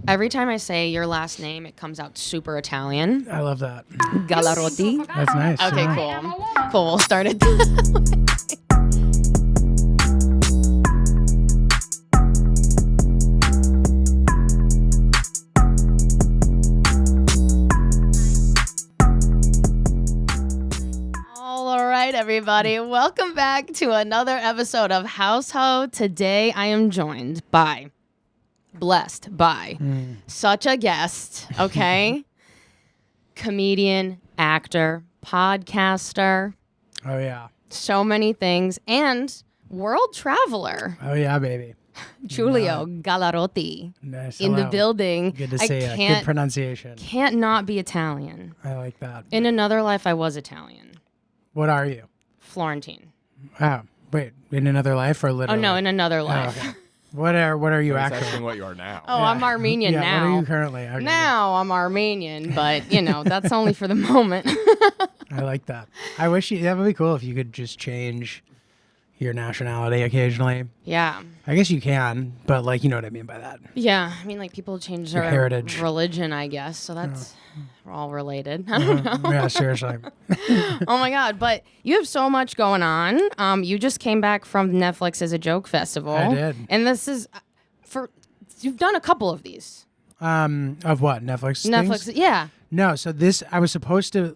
Every time I say your last name, it comes out super Italian. I love that. Gallarotti. That's nice. Okay, yeah. cool. Cool, we'll start it. All right, everybody. Welcome back to another episode of Haus Haux. Today, I am blessed by such a guest, okay? Comedian, actor, podcaster, Oh, yeah. so many things, and world traveler, Oh, yeah, baby. Giulio Gallarotti, Nice. in the Hello. building. Good to I see you. Good can't, pronunciation. can't not be Italian. I like that. In another life, I was Italian. What are you? Florentine. Oh, wait. In another life or Oh, literally? no, in another Oh, life. okay. What are you That's actually? asking what you are now. Oh, I'm Armenian yeah, now. What are you currently? Okay, Now I'm Armenian, but, that's only for the moment. I like that. I wish that would be cool if you could just change your nationality occasionally. Yeah. I guess you can, but you know what I mean by that. Yeah. I mean, people change Your their heritage. religion, I guess. So that's we're all related. I don't know. Yeah, seriously. Oh, my God. But you have so much going on. You just came back from Netflix's A Joke Festival. I did. And this is you've done a couple of these. Of what? Netflix? Netflix. Things? Yeah. No, so I was supposed to,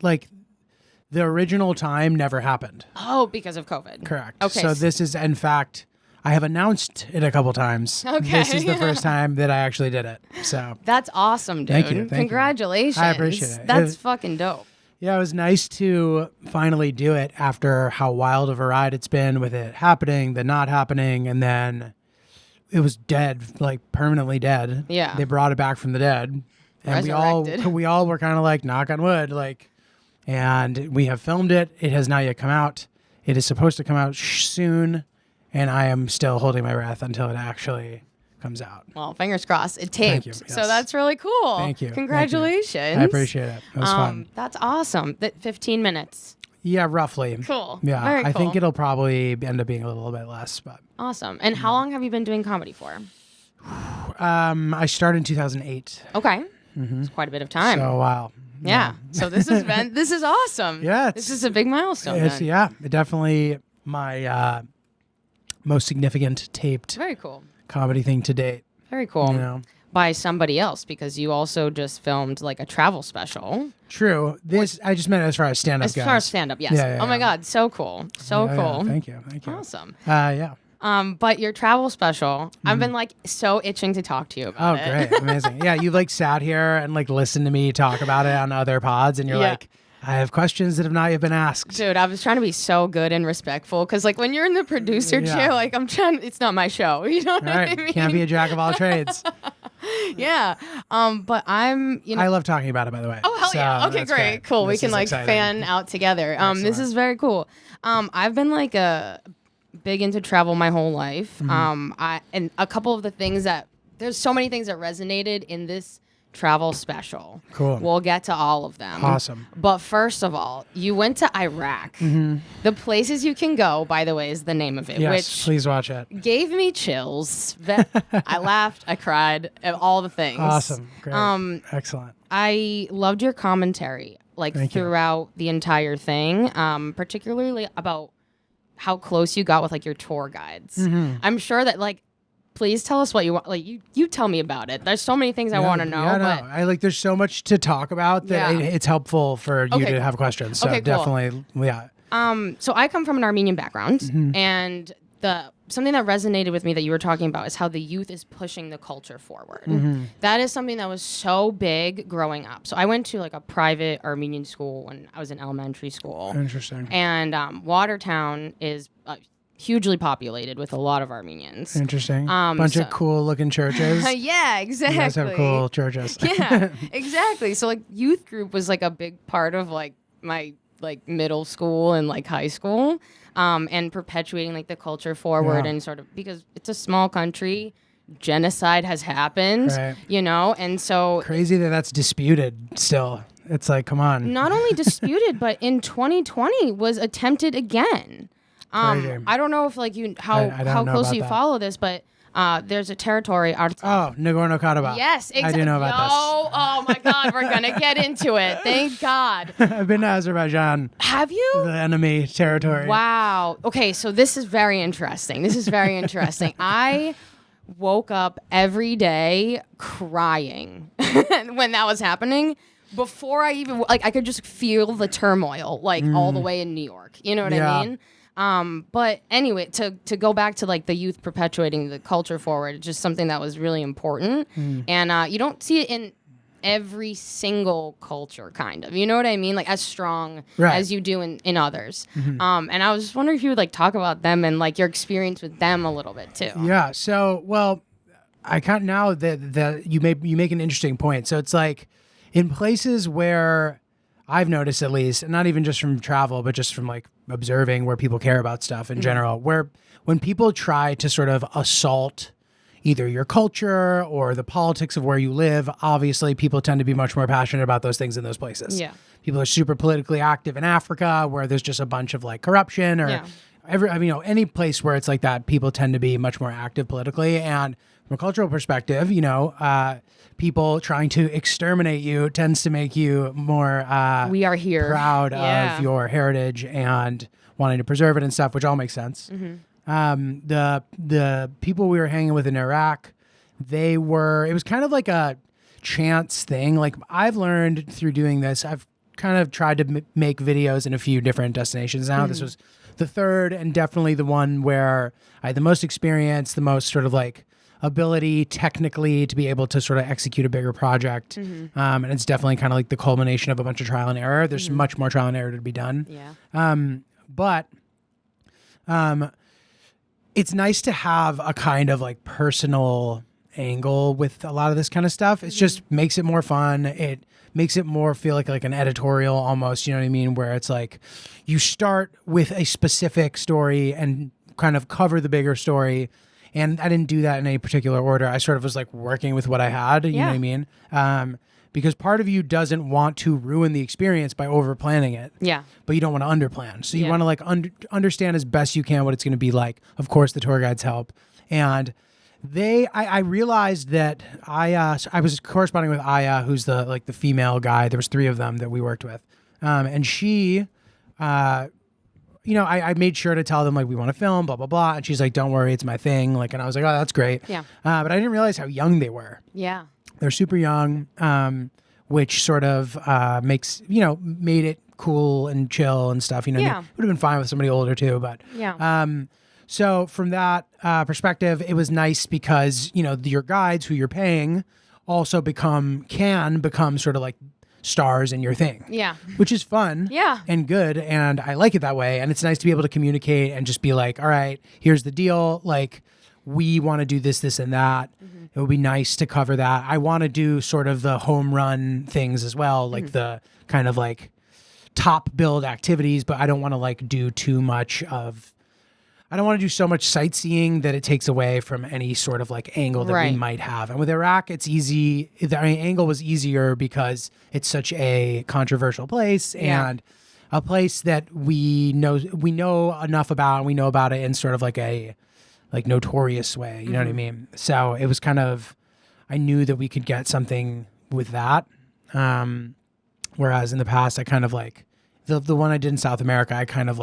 the original time never happened. Oh, because of COVID. Correct. Okay. So this is, in fact, I have announced it a couple times. Okay. This is the first time that I actually did it. So, That's awesome, dude. Thank you. Congratulations. I appreciate it. That's fucking dope. yeah, it was nice to finally do it after how wild of a ride it's been with it happening, then not happening, and then it was dead, permanently dead. Yeah. They brought it back from the dead. And Resurrected. we all were kind of knock on wood, and we have filmed it. It has not yet come out. It is supposed to come out soon, and I am still holding my breath until it actually comes out. Well, fingers crossed. It Thank taped. you. So Yes. that's really cool. Thank you. Congratulations. I appreciate it. It was fun. That's awesome. 15 minutes. Yeah, roughly. Cool. Yeah, Very I think cool. it'll probably end up being a little bit less, but Awesome. And how long have you been doing comedy for? I started in 2008. Okay. It's quite a bit of time. So wow. yeah. So this is awesome. Yeah, This is a big milestone. It's then. definitely my most significant taped Very cool. comedy thing to date. Very cool. You know. By somebody else, because you also just filmed a travel special. True. This I just meant as far as stand up As goes. far as stand-up, yes. Yeah, yeah, oh my yeah. God, so cool. So Yeah, cool. yeah. Thank you. Awesome. Yeah. But your travel special, I've been so itching to talk to you Oh, about it. great. Amazing. Yeah, you've sat here and listened to me talk about it on other pods, and you're Yeah. I have questions that have not yet been asked. Dude, I was trying to be so good and respectful because, when you're in the producer Yeah. chair, it's not my show. You know what All right. I mean? Can't be a jack of all trades. Yeah. But I'm, I love talking about it, by the way. Oh, hell So yeah. Okay, that's great. Cool. This We can is exciting. fan out together. This Excellent. is very cool. I've been big into travel my whole life. Mm-hmm. And a couple of the things there's so many things that resonated in this travel special. Cool. We'll get to all of them. Awesome. But first of all, you went to Iraq. The places you can go, by the way, is the name of it, Yes, which please watch it. gave me chills. I laughed, I cried, all the things. Awesome. Great. Excellent. I loved your commentary, Thank you. throughout the entire thing, particularly about how close you got with your tour guides. Mm-hmm. I'm sure that please tell us what you want. You tell me about it. There's so many things I want to know. Yeah, but no. There's so much to talk about that Yeah. it's helpful for you Okay. to have questions. So Okay, cool. definitely, yeah. So I come from an Armenian background, Mm-hmm. and something that resonated with me that you were talking about is how the youth is pushing the culture forward. Mm-hmm. That is something that was so big growing up. So I went to a private Armenian school when I was in elementary school, Interesting. and Watertown is hugely populated with a lot of Armenians. Interesting. Bunch of cool looking churches. Yeah, exactly. You guys have cool churches. Yeah, exactly. So youth group was a big part of my middle school and high school, and perpetuating the culture forward Yeah. and sort of because it's a small country, genocide has happened, Right. and so Crazy that's disputed still. It's come on. not only disputed, but in 2020 was attempted again. Crazy. I don't know if how I don't know closely about you that. follow this, but There's a territory. Oh, Nagorno-Karabakh. Yes, exactly. I do know about this. Oh my God, we're gonna get into it. Thank God. I've been to Azerbaijan. Have you? The enemy territory. Wow. Okay, so this is very interesting. I woke up every day crying when that was happening. Before I even I could just feel the turmoil all the way in New York. You know what I mean? But anyway, to go back to the youth perpetuating the culture forward, it's just something that was really important. And you don't see it in every single culture, kind of. You know what I mean? As strong as you do in others. And I was just wondering if you would talk about them and your experience with them a little bit too. Yeah. So, well, I can't now that you make an interesting point. So it's in places where I've noticed, at least, and not even just from travel, but just from observing where people care about stuff in general, where when people try to sort of assault either your culture or the politics of where you live, obviously people tend to be much more passionate about those things in those places. Yeah. People are super politically active in Africa where there's just a bunch of corruption or any place where it's like that, people tend to be much more active politically. And from a cultural perspective, people trying to exterminate you tends to make you more we are here proud of your heritage and wanting to preserve it and stuff, which all makes sense. The people we were hanging with in Iraq, it was kind of like a chance thing. I've learned through doing this, I've kind of tried to make videos in a few different destinations now. This was the third and definitely the one where I had the most experience, the most sort of ability technically to be able to sort of execute a bigger project. And it's definitely kind of the culmination of a bunch of trial and error. There's much more trial and error to be done. But it's nice to have a kind of personal angle with a lot of this kind of stuff. It just makes it more fun. It makes it more feel like an editorial almost, you know what I mean? Where it's you start with a specific story and kind of cover the bigger story. And I didn't do that in any particular order. I sort of was working with what I had, you know what I mean? Because part of you doesn't want to ruin the experience by over planning it. Yeah. But you don't want to underplan. So you want to understand as best you can what it's going to be like. Of course, the tour guides help. And I realized that I was corresponding with Aya, who's the female guy. There was 3 of them that we worked with. And she, I made sure to tell them we want to film, blah, blah, blah. And she's like, don't worry, it's my thing. And I was like, oh, that's great. Yeah. But I didn't realize how young they were. Yeah. They're super young, which sort of made it cool and chill and stuff. It would have been fine with somebody older too. But so from that perspective, it was nice because, your guides who you're paying also can become sort of stars in your thing. Yeah. Which is fun. Yeah. And good. And I like it that way. And it's nice to be able to communicate and just be all right, here's the deal. We want to do this, this, and that. It would be nice to cover that. I want to do sort of the home run things as well, the kind of top build activities, but I don't want to do too much of. I don't want to do so much sightseeing that it takes away from any sort of angle that we might have. And with Iraq, it's easy. The angle was easier because it's such a controversial place and a place that we know enough about, and we know about it in sort of a notorious way. You know what I mean? So it was kind of, I knew that we could get something with that. Whereas in the past, I kind of the one I did in South America, I kind of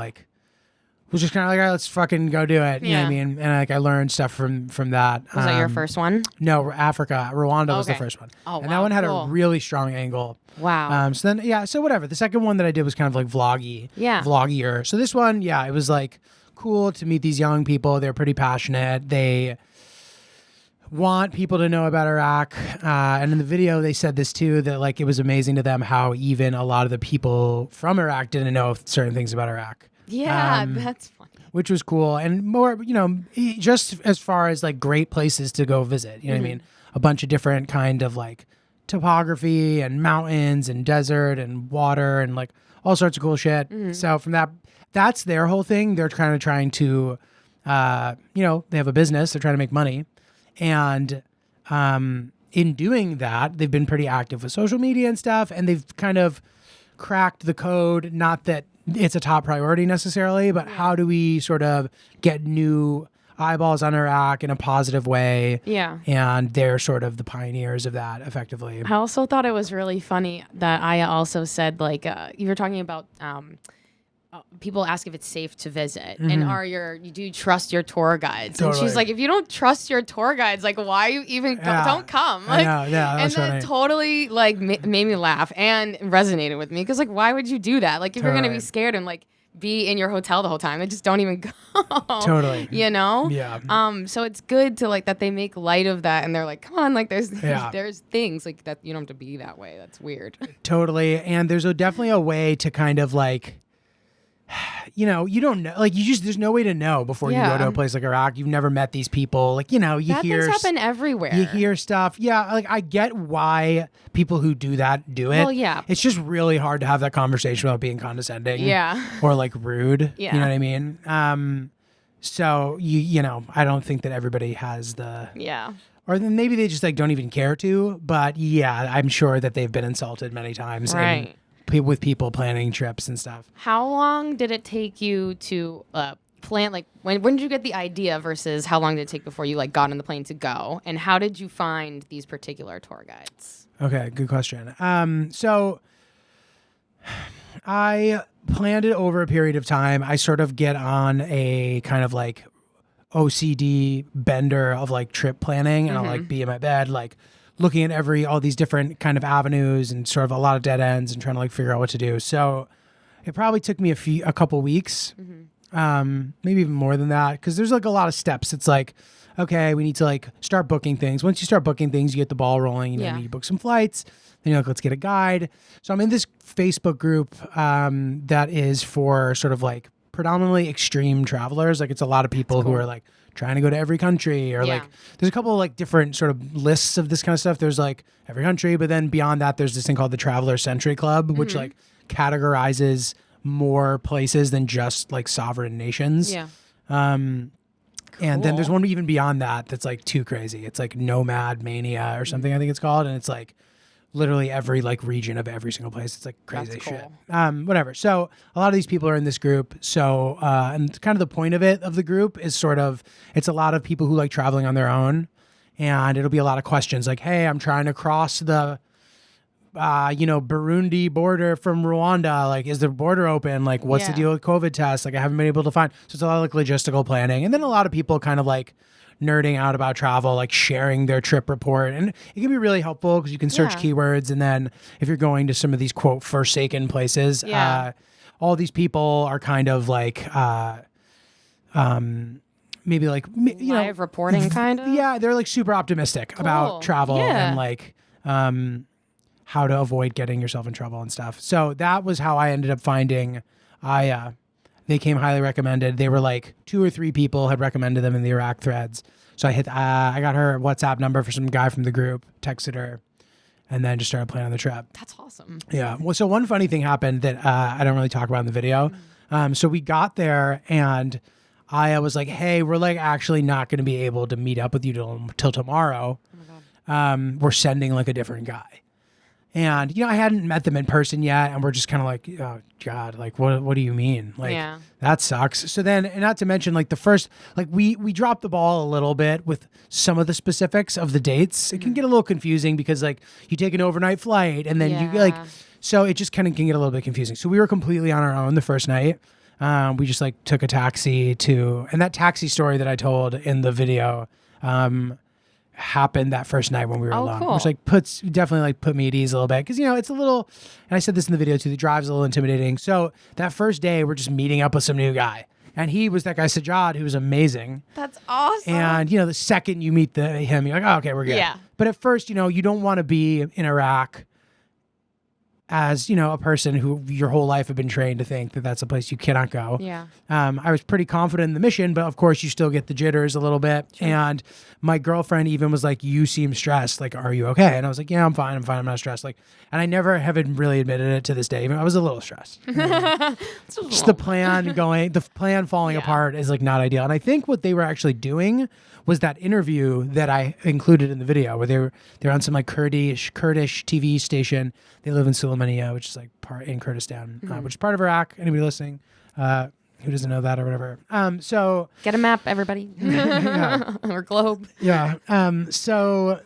was just kind of all right, let's fucking go do it. You know what I mean? And I learned stuff from that. Was that your first one? No, Africa. Rwanda was the first one. Oh, and that one had a really strong angle. Wow. So whatever. The second one that I did was kind of vloggy. Yeah. Vloggier. So this one, it was cool to meet these young people. They're pretty passionate. They want people to know about Iraq. And in the video, they said this too, that it was amazing to them how even a lot of the people from Iraq didn't know certain things about Iraq. Yeah, that's funny. Which was cool. And more, just as far as great places to go visit, you know what I mean? A bunch of different kind of topography and mountains and desert and water and all sorts of cool shit. So from that's their whole thing. They're kind of trying to, they have a business. They're trying to make money. And in doing that, they've been pretty active with social media and stuff. And they've kind of cracked the code. Not that it's a top priority necessarily, but how do we sort of get new eyeballs on Iraq in a positive way. Yeah. And they're sort of the pioneers of that, effectively. I also thought it was really funny that Aya also said, like, you were talking about people ask if it's safe to visit, and do you trust your tour guides? Totally. And she's like, if you don't trust your tour guides, like, why you even don't come? Like, I know, yeah, and that totally like made me laugh and resonated with me because like, why would you do that? Like, if you're gonna be scared and like be in your hotel the whole time, then just don't even go. Totally. You know? Yeah. So it's good to like that they make light of that and they're like, come on, like there's things like that you don't have to be that way. That's weird. Totally. And there's definitely a way to kind of like, you know, you don't know, like there's no way to know before you go to a place like Iraq. You've never met these people. Like, you know, you hear things happen everywhere. You hear stuff. Yeah. Like I get why people who do that do it. Well, yeah. It's just really hard to have that conversation without being condescending. Yeah. Or like rude. Yeah. You know what I mean? So you know, I don't think that everybody has the, or then maybe they just like don't even care to, but yeah, I'm sure that they've been insulted many times. Right. With people planning trips and stuff. How long did it take you to plan? Like, when did you get the idea versus how long did it take before you like got on the plane to go? And how did you find these particular tour guides? Okay, good question. So I planned it over a period of time. I sort of get on a kind of like OCD bender of like trip planning, and I'll like be in my bed like looking at all these different kind of avenues and sort of a lot of dead ends and trying to like figure out what to do. So it probably took me a couple weeks, maybe even more than that. Cause there's like a lot of steps. It's like, okay, we need to like start booking things. Once you start booking things, you get the ball rolling, you know, you need to book some flights. Then you're like, let's get a guide. So I'm in this Facebook group, that is for sort of like predominantly extreme travelers. Like it's a lot of people who are like trying to go to every country, or like there's a couple of like different sort of lists of this kind of stuff. There's like every country, but then beyond that, there's this thing called the Traveler Century Club, which like categorizes more places than just like sovereign nations. Yeah. And then there's one even beyond that that's like too crazy. It's like Nomad Mania or something, I think it's called, and it's like literally every like region of every single place. It's like crazy shit. Whatever. So a lot of these people are in this group. So, and kind of the point of the group is sort of, it's a lot of people who like traveling on their own, and it'll be a lot of questions like, hey, I'm trying to cross the, Burundi border from Rwanda. Like, is the border open? Like, what's the deal with COVID tests? Like, I haven't been able to find. So it's a lot of like logistical planning. And then a lot of people kind of like nerding out about travel, like sharing their trip report. And it can be really helpful because you can search keywords. And then if you're going to some of these quote forsaken places, all these people are kind of like, maybe like, live reporting kind of? Yeah. They're like super optimistic about travel and like, how to avoid getting yourself in trouble and stuff. So that was how I ended up finding Aya. They came highly recommended. They were like 2 or 3 people had recommended them in the Iraq threads. So I got her WhatsApp number for some guy from the group, texted her, and then just started planning the trip. That's awesome. Yeah. Well, so one funny thing happened that I don't really talk about in the video. So we got there and Aya was like, hey, we're like actually not going to be able to meet up with you till tomorrow. Oh my God. We're sending like a different guy. And, I hadn't met them in person yet. And we're just kind of like, oh, God, like, what do you mean? Like, that sucks. So then, and not to mention, like, the first, like, we dropped the ball a little bit with some of the specifics of the dates. It can get a little confusing because, like, you take an overnight flight and then you, like, so it just kind of can get a little bit confusing. So we were completely on our own the first night. We just, like, took a taxi and that taxi story that I told in the video, happened that first night when we were alone, cool. which like definitely put me at ease a little bit because it's a little, and I said this in the video too, the drive's a little intimidating. So that first day we're just meeting up with some new guy, and he was that guy Sajjad who was amazing. That's awesome. And the second you meet him, you're like, oh, okay, we're good. Yeah. But at first, you don't want to be in Iraq as a person who your whole life have been trained to think that that's a place you cannot go. Yeah. I was pretty confident in the mission, but of course you still get the jitters a little bit. Sure. And my girlfriend even was like, you seem stressed. Like, are you okay? And I was like, yeah, I'm fine. I'm not stressed. Like, and I never have really admitted it to this day. Even I was a little stressed. Just the plan falling apart is like not ideal. And I think what they were actually doing was that interview that I included in the video where they're on some like Kurdish TV station. They live in Sulaymaniyah, which is like part in Kurdistan, which is part of Iraq. Anybody listening, Who doesn't know that or whatever? So Get a map, everybody. Or globe. yeah. So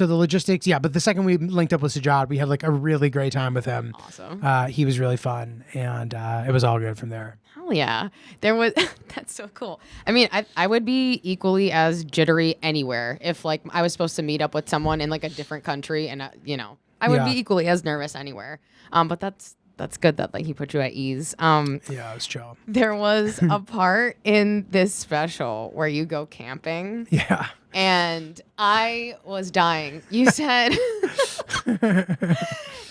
the logistics, yeah. But the second we linked up with Sajjad, we had like a really great time with him. Awesome. He was really fun, and it was all good from there. Hell yeah. There was that's so cool. I mean, I would be equally as jittery anywhere if like I was supposed to meet up with someone in like a different country, and I would be equally as nervous anywhere. But that's good that like he put you at ease. Yeah, it was chill. There was a part in this special where you go camping. Yeah. And I was dying. You said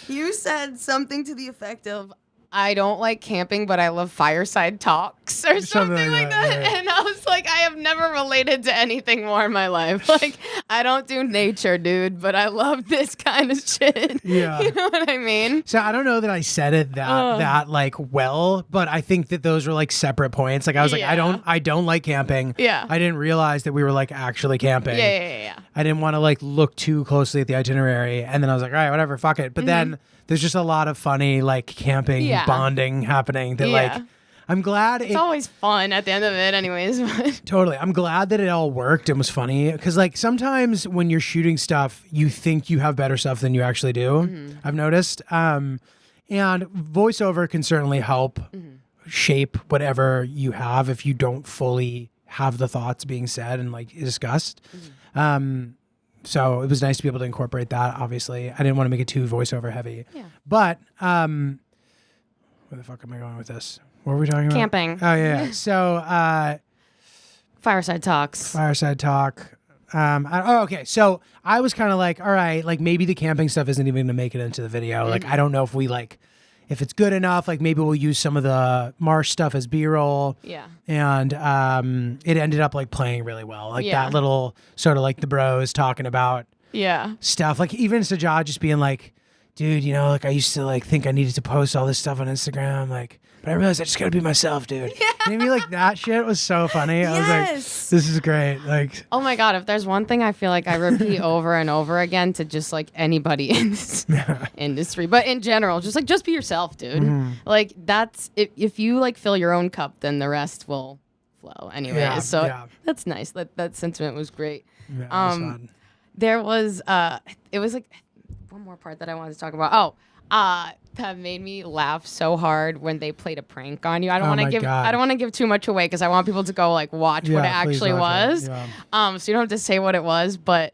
you said something to the effect of, I don't like camping, but I love fireside talks or something like that. Yeah. And I was like, I have never related to anything more in my life. Like, I don't do nature, dude, but I love this kind of shit. Yeah. You know what I mean? So I don't know that I said it that like well, but I think that those were like separate points. Like I was like, I don't like camping. Yeah. I didn't realize that we were like actually camping. Yeah. I didn't want to like look too closely at the itinerary. And then I was like, all right, whatever, fuck it. But then there's just a lot of funny like camping bonding happening that like I'm glad it's always fun at the end of it anyways. Totally. I'm glad that it all worked and was funny because like sometimes when you're shooting stuff, you think you have better stuff than you actually do. I've noticed. And voiceover can certainly help shape whatever you have if you don't fully have the thoughts being said and like discussed. So it was nice to be able to incorporate that, obviously. I didn't want to make it too voiceover heavy. Yeah. But where the fuck am I going with this? What were we talking about? Camping. Oh, yeah. So fireside talks. Fireside talk. Okay. So I was kind of like, all right, like maybe the camping stuff isn't even going to make it into the video. Like, I don't know if we like, if it's good enough, like maybe we'll use some of the marsh stuff as B-roll. Yeah. And it ended up like playing really well. Like that little sort of like the bros talking about stuff. Like even Sajjad just being like, dude, you know, like I used to like think I needed to post all this stuff on Instagram. Like, but I realized I just gotta be myself, dude. Yeah. Maybe like that shit was so funny. I was like, this is great. Like, oh my God, if there's one thing I feel like I repeat over and over again to just like anybody in this industry, but in general, just be yourself, dude. Like that's, if you like fill your own cup, then the rest will flow anyway. That's nice. That sentiment was great. Yeah, it was fun. There was, it was like one more part that I wanted to talk about. That made me laugh so hard when they played a prank on you. I don't want to give too much away because I want people to go like watch what it actually was. So you don't have to say what it was, but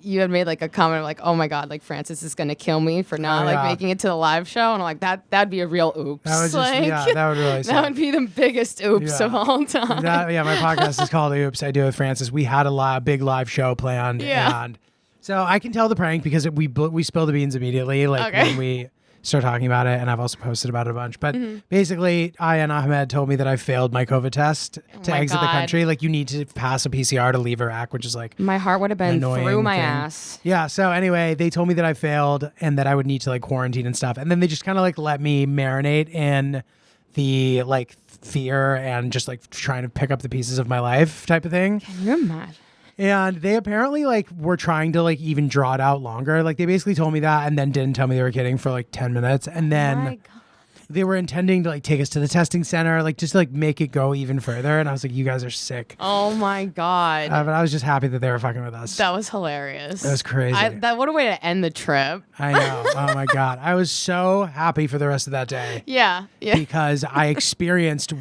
you had made like a comment like, "Oh my God, like Francis is gonna kill me for not making it to the live show," and I'm like, that'd be a real oops. That would that would really. That would be the biggest oops of all time. My podcast is called Oops. I do it with Francis. We had a big live show planned, and so I can tell the prank because we spilled the beans immediately, like when we start talking about it, and I've also posted about it a bunch. But basically, I and Ahmed told me that I failed my COVID test to exit the country. Like, you need to pass a PCR to leave Iraq, which is like my heart would have been through my ass. Yeah. So anyway, they told me that I failed and that I would need to like quarantine and stuff, and then they just kind of like let me marinate in the like fear and just like trying to pick up the pieces of my life type of thing. Can you imagine? And they apparently like were trying to like even draw it out longer. Like they basically told me that and then didn't tell me they were kidding for like 10 minutes. And then they were intending to like take us to the testing center, like just to, like make it go even further. And I was like, you guys are sick. Oh my God. But I was just happy that they were fucking with us. That was hilarious. That was crazy. What a way to end the trip. I know. Oh my God. I was so happy for the rest of that day. Yeah. Because I experienced,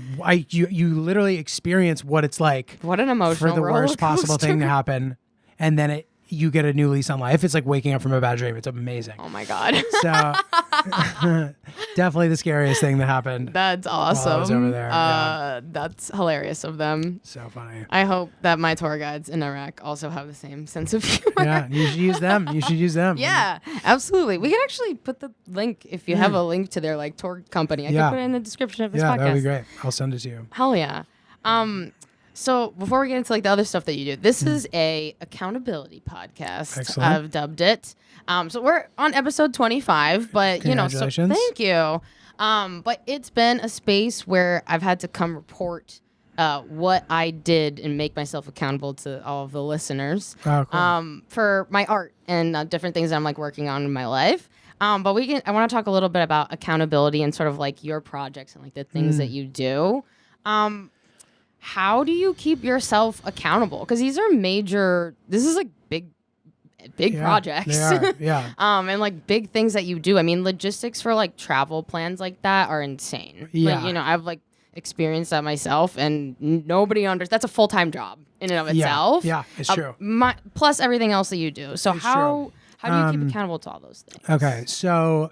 you literally experience what it's like. What an emotional for the worst possible thing to happen. And then you get a new lease on life. It's like waking up from a bad dream. It's amazing. Oh my God. So definitely the scariest thing that happened. That's awesome. While I was over there. That's hilarious of them. So funny. I hope that my tour guides in Iraq also have the same sense of humor. Yeah, you should use them. Yeah, absolutely. We can actually put the link if you have a link to their like tour company. I can put it in the description of this podcast. Yeah, that'd be great. I'll send it to you. Hell yeah. So before we get into like the other stuff that you do, this is a accountability podcast. Excellent. I've dubbed it. So we're on episode 25, but Congratulations. thank you. But it's been a space where I've had to come report what I did and make myself accountable to all of the listeners Cool. for my art and different things that I'm like working on in my life. But I want to talk a little bit about accountability and sort of like your projects and like the things that you do. How do you keep yourself accountable? Because this is like big projects. They are, yeah. And like big things that you do. I mean, logistics for like travel plans like that are insane. Yeah. Like, I've like experienced that myself, and nobody that's a full-time job in and of itself. Yeah, it's true. Plus everything else that you do. So how do you keep accountable to all those things? Okay, so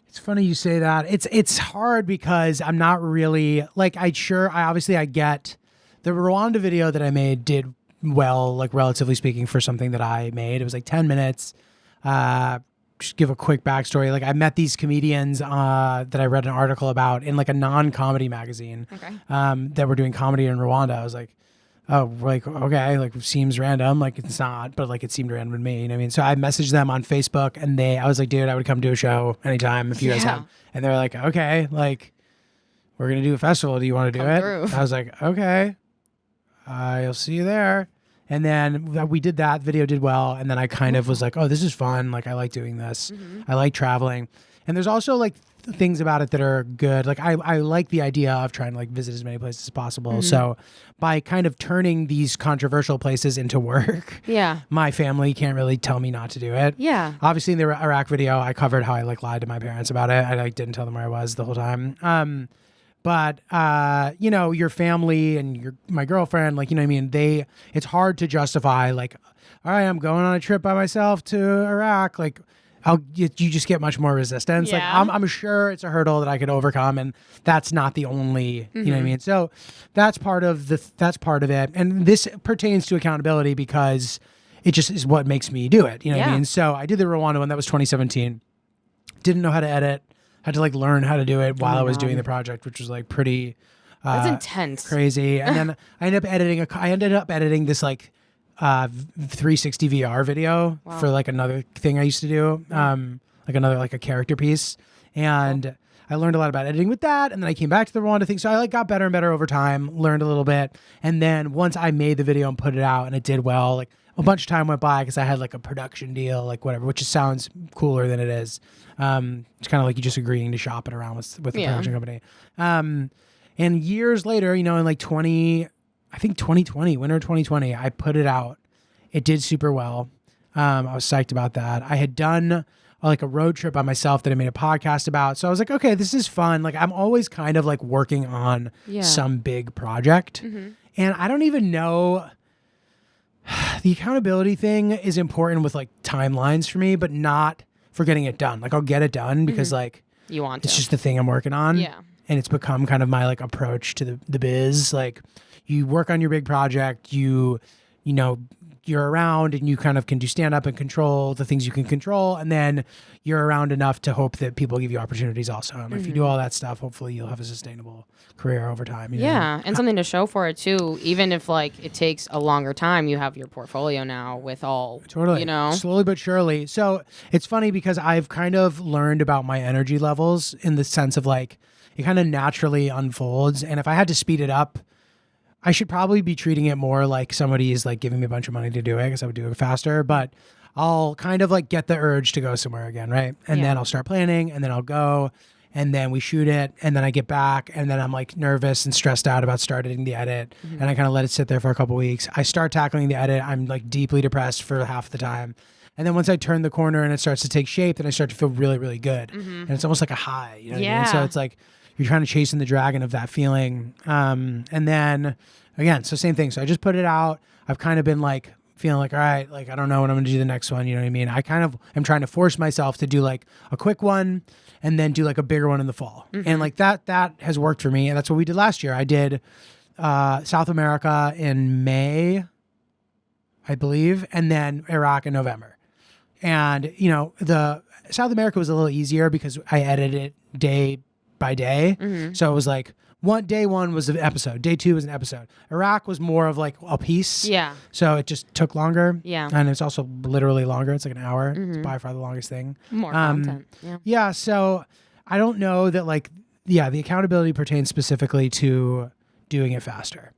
it's funny you say that. It's hard because I'm not really like I get the Rwanda video that I made did well, like relatively speaking, for something that I made. It was like 10 minutes. Just give a quick backstory. Like I met these comedians that I read an article about in like a non-comedy magazine. Okay. That were doing comedy in Rwanda. I was like, oh, like, okay, like seems random. Like it's not, but like it seemed random to me. You know what I mean? So I messaged them on Facebook, and I was like, dude, I would come do a show anytime if you guys have. And they're like, okay, like we're going to do a festival. Do you want to do it? Through. I was like, okay, I'll see you there. And then we did that. Video did well. And then I kind of was like, oh, this is fun. Like, I like doing this. I like traveling. And there's also like things about it that are good. Like, I like the idea of trying to like visit as many places as possible. So by kind of turning these controversial places into work, my family can't really tell me not to do it. Yeah. Obviously, in the Iraq video, I covered how I like lied to my parents about it. I like didn't tell them where I was the whole time. But, your family and my girlfriend, like, you know what I mean? It's hard to justify like, all right, I'm going on a trip by myself to Iraq. Like you just get much more resistance. Yeah. Like I'm sure it's a hurdle that I could overcome, and that's not the only, you know what I mean? So that's part of it. And this pertains to accountability because it just is what makes me do it. You know what I mean? So I did the Rwanda one. That was 2017. Didn't know how to edit. Had to like learn how to do it while I was doing the project, which was like pretty that's intense, crazy. And then I ended up editing this like 360 VR video for like another thing I used to do, like a character piece. And I learned a lot about editing with that. And then I came back to the Rwanda thing. So I like got better and better over time, learned a little bit. And then once I made the video and put it out and it did well, like a bunch of time went by because I had like a production deal, like whatever, which just sounds cooler than it is. It's kind of like you just agreeing to shop it around with the production company. And years later, in like 2020, winter 2020, I put it out. It did super well. I was psyched about that. I had done like a road trip by myself that I made a podcast about. So I was like, okay, this is fun. Like I'm always kind of like working on some big project. And I don't even know. The accountability thing is important with like timelines for me, but not for getting it done. Like I'll get it done because like you want to. It's just the thing I'm working on. Yeah. And it's become kind of my like approach to the biz. Like you work on your big project, you're around and you kind of can do stand up and control the things you can control. And then you're around enough to hope that people give you opportunities also. And if you do all that stuff, hopefully you'll have a sustainable career over time. And something to show for it too. Even if like it takes a longer time, you have your portfolio now with all, slowly but surely. So it's funny because I've kind of learned about my energy levels in the sense of like, it kind of naturally unfolds. And if I had to speed it up, I should probably be treating it more like somebody is like giving me a bunch of money to do it because I would do it faster, but I'll kind of like get the urge to go somewhere again. Right. And then I'll start planning and then I'll go and then we shoot it and then I get back and then I'm like nervous and stressed out about starting the edit and I kind of let it sit there for a couple weeks. I start tackling the edit. I'm like deeply depressed for half the time. And then once I turn the corner and it starts to take shape, then I start to feel really, really good. And it's almost like a high, you know what I mean? So it's like, you're trying to chase in the dragon of that feeling. And then again, so same thing. So I just put it out. I've kind of been like feeling like, all right, like, I don't know when I'm going to do the next one. You know what I mean? I kind of am trying to force myself to do like a quick one and then do like a bigger one in the fall. And like that has worked for me. And that's what we did last year. I did South America in May, I believe, and then Iraq in November. And, the South America was a little easier because I edited it day by day. So it was like day one was an episode, day two was an episode. Iraq was more of like a piece. Yeah. So it just took longer. Yeah. And it's also literally longer. It's like an hour. It's by far the longest thing. More content. Yeah. Yeah. So I don't know that like, the accountability pertains specifically to doing it faster.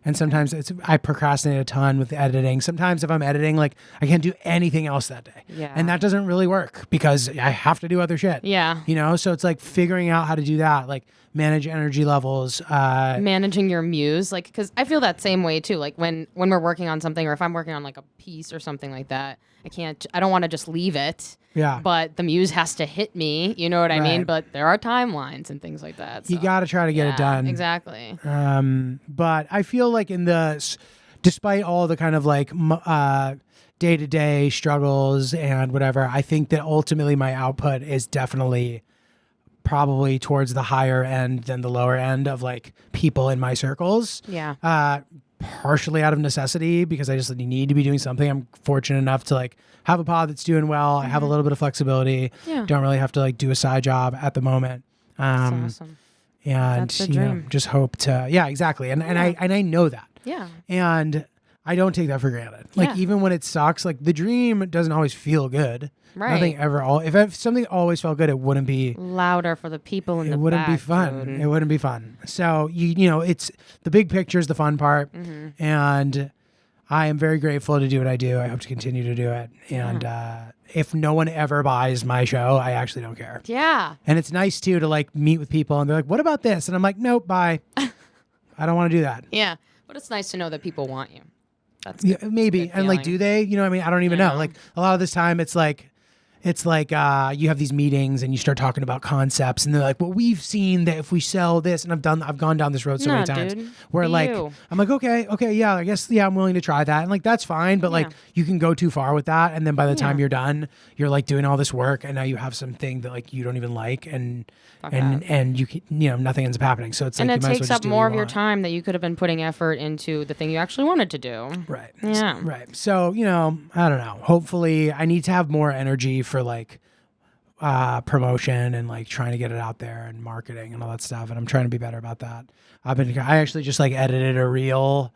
And sometimes I procrastinate a ton with editing. Sometimes if I'm editing, like I can't do anything else that day. Yeah. And that doesn't really work because I have to do other shit. Yeah. You know, so it's like figuring out how to do that, like manage energy levels. Managing your muse, like, because I feel that same way too. Like when we're working on something, or if I'm working on like a piece or something like that, I don't want to just leave it. Yeah. But the muse has to hit me, you know what I mean? Right. But there are timelines and things like that. You so. got to try to get it done. Exactly. But I feel like despite all the kind of like day-to-day struggles and whatever, I think that ultimately my output is definitely probably towards the higher end than the lower end of like people in my circles. Yeah. Partially out of necessity because I just need to be doing something. I'm fortunate enough to like have a pod that's doing well. I have a little bit of flexibility. Yeah. Don't really have to like do a side job at the moment. That's awesome. And That's the you know, dream. just hope to exactly. And I know that. Yeah. And I don't take that for granted. Like Yeah. even when it sucks, like the dream doesn't always feel good. Right. Nothing ever. If something always felt good, it wouldn't be. Louder for the people in the It wouldn't be back, fun. dude. It wouldn't be fun. So you know, it's the big picture is the fun part, and I am very grateful to do what I do. I hope to continue to do it. And if no one ever buys my show, I actually don't care. Yeah. And it's nice too to like meet with people, and they're like, "What about this?" And I'm like, "Nope, bye. I don't want to do that." Yeah. But it's nice to know that people want you. That's Yeah, good. maybe. Good And like, feeling. do they? You know what I mean? I don't even know. Like a lot of this time it's like you have these meetings and you start talking about concepts and they're like, well, we've seen that if we sell this, and I've gone down this road so No, many times dude. where Be like, you. I'm like, okay, yeah, I guess, I'm willing to try that. And like, that's fine. But like Yeah. you can go too far with that. And then by the time Yeah. you're done, you're like doing all this work and now you have something that like you don't even like and Fuck that. and you can, nothing ends up happening. So it's And like, it you might as well takes just up do what more you of your want. time that you could have been putting effort into the thing you actually wanted to do. Right. Yeah. Right. So, I don't know. Hopefully I need to have more energy for like promotion and like trying to get it out there and marketing and all that stuff. And I'm trying to be better about that. I actually just like edited a reel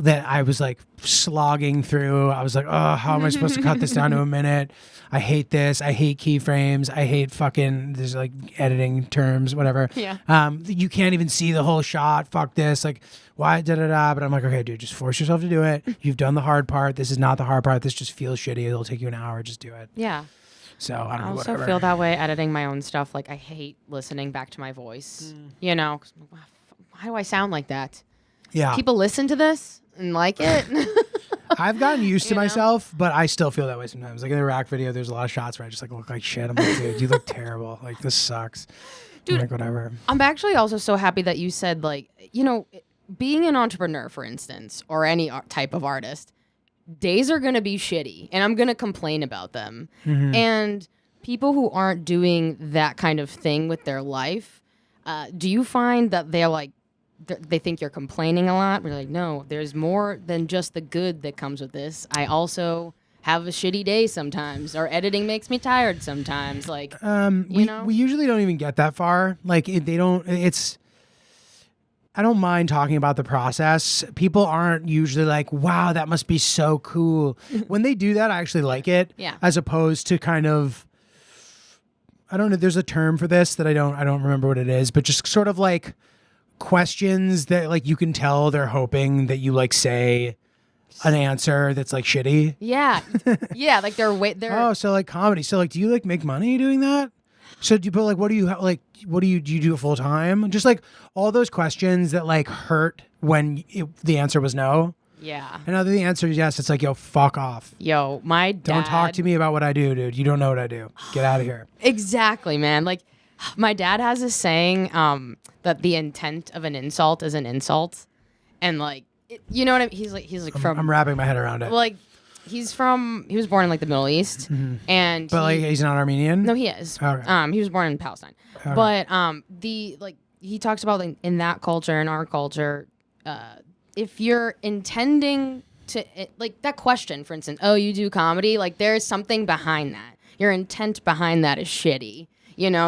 that I was like slogging through. I was like, oh, how am I supposed to cut this down to a minute? I hate this. I hate keyframes. I hate fucking there's like editing terms, whatever. Yeah. You can't even see the whole shot. Fuck this. Like, why But I'm like, okay, dude, just force yourself to do it. You've done the hard part. This is not the hard part. This just feels shitty. It'll take you an hour. Just do it. Yeah. So I don't I know. also Whatever. feel that way editing my own stuff. Like I hate listening back to my voice. 'Cause why do I sound like that? Yeah. People listen to this and like it. I've gotten used to You know? myself, but I still feel that way sometimes. Like in the rack video, there's a lot of shots where I just like look like shit. I'm like, dude, you look terrible. Like this sucks. Dude, I'm like, whatever. I'm actually also so happy that you said, like, being an entrepreneur, for instance, or any type of artist, days are going to be shitty and I'm going to complain about them. And people who aren't doing that kind of thing with their life, do you find that they're like, they think you're complaining a lot? We're like, no, there's more than just the good that comes with this. I also have a shitty day sometimes, or editing makes me tired sometimes. Like, We usually don't even get that far. Like I don't mind talking about the process. People aren't usually like, wow, that must be so cool. When they do that, I actually like it. Yeah. As opposed to kind of, I don't know, there's a term for this that I don't remember what it is, but just sort of like questions that like you can tell they're hoping that you like say an answer that's like shitty. yeah, yeah, like they're Oh, so like comedy. So like, do you like make money doing that? So do you put like, do you do it full time? Just like all those questions that like hurt when the answer was no. yeah. And other the answer is yes, it's like, yo, fuck off. Yo, my dad. Don't talk to me about what I do, dude. You don't know what I do. Get out of here. Exactly, man. Like, my dad has this saying that the intent of an insult is an insult, and like, you know what I mean? He's like from. I'm wrapping my head around it. Well, like, he was born in like the Middle East, and But like, he's not Armenian? no, he is. Okay. He was born in Palestine, Okay. but he talks about like, in that culture, in our culture, if you're intending to like that question, for instance, oh, you do comedy, like there's something behind that. Your intent behind that is shitty.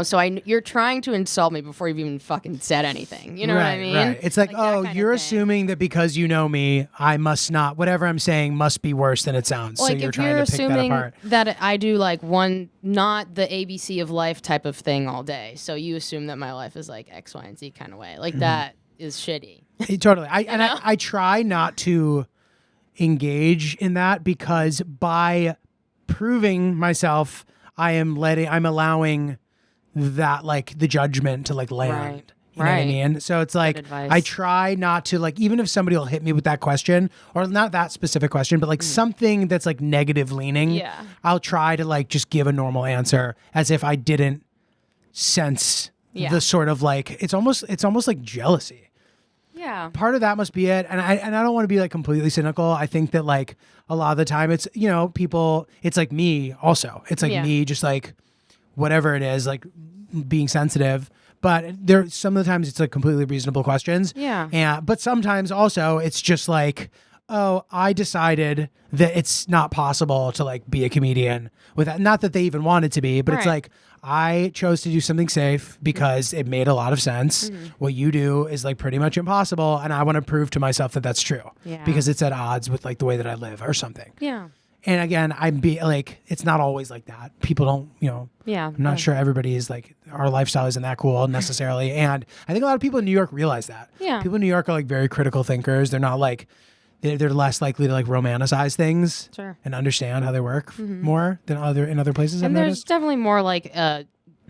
So you're trying to insult me before you've even fucking said anything. You know what I mean? Right. It's like, that oh, kind of you're thing. assuming that because you know me, I must not, whatever I'm saying must be worse than it sounds. Like, so you're if trying you're to pick that assuming apart. that I do like not the ABC of life type of thing all day, so you assume that my life is like X, Y, and Z kind of way. Like that is shitty. Totally. I try not to engage in that because by proving myself, I'm allowing that like the judgment to like land. Right. You know what I mean? So it's like advice. I try not to like, even if somebody will hit me with that question or not that specific question, but like something that's like negative leaning, Yeah. I'll try to like just give a normal answer as if I didn't sense the sort of like it's almost like jealousy. Yeah. Part of that must be it. And I don't want to be like completely cynical. I think that like a lot of the time it's, you know, people, it's like me also. It's like me just like whatever it is, like being sensitive. But there, some of the times it's like completely reasonable questions. Yeah. But sometimes also it's just like, oh, I decided that it's not possible to like be a comedian with that. Not that they even wanted to be, but it's like, I chose to do something safe because it made a lot of sense. What you do is like pretty much impossible. And I want to prove to myself that that's true because it's at odds with like the way that I live or something. Yeah. And again, it's not always like that. People don't, you know, I'm not sure everybody is like, our lifestyle isn't that cool necessarily. And I think a lot of people in New York realize that. Yeah. People in New York are like very critical thinkers. They're not like, they're less likely to like romanticize things and understand how they work more than in other places. And I've there's noticed. definitely more like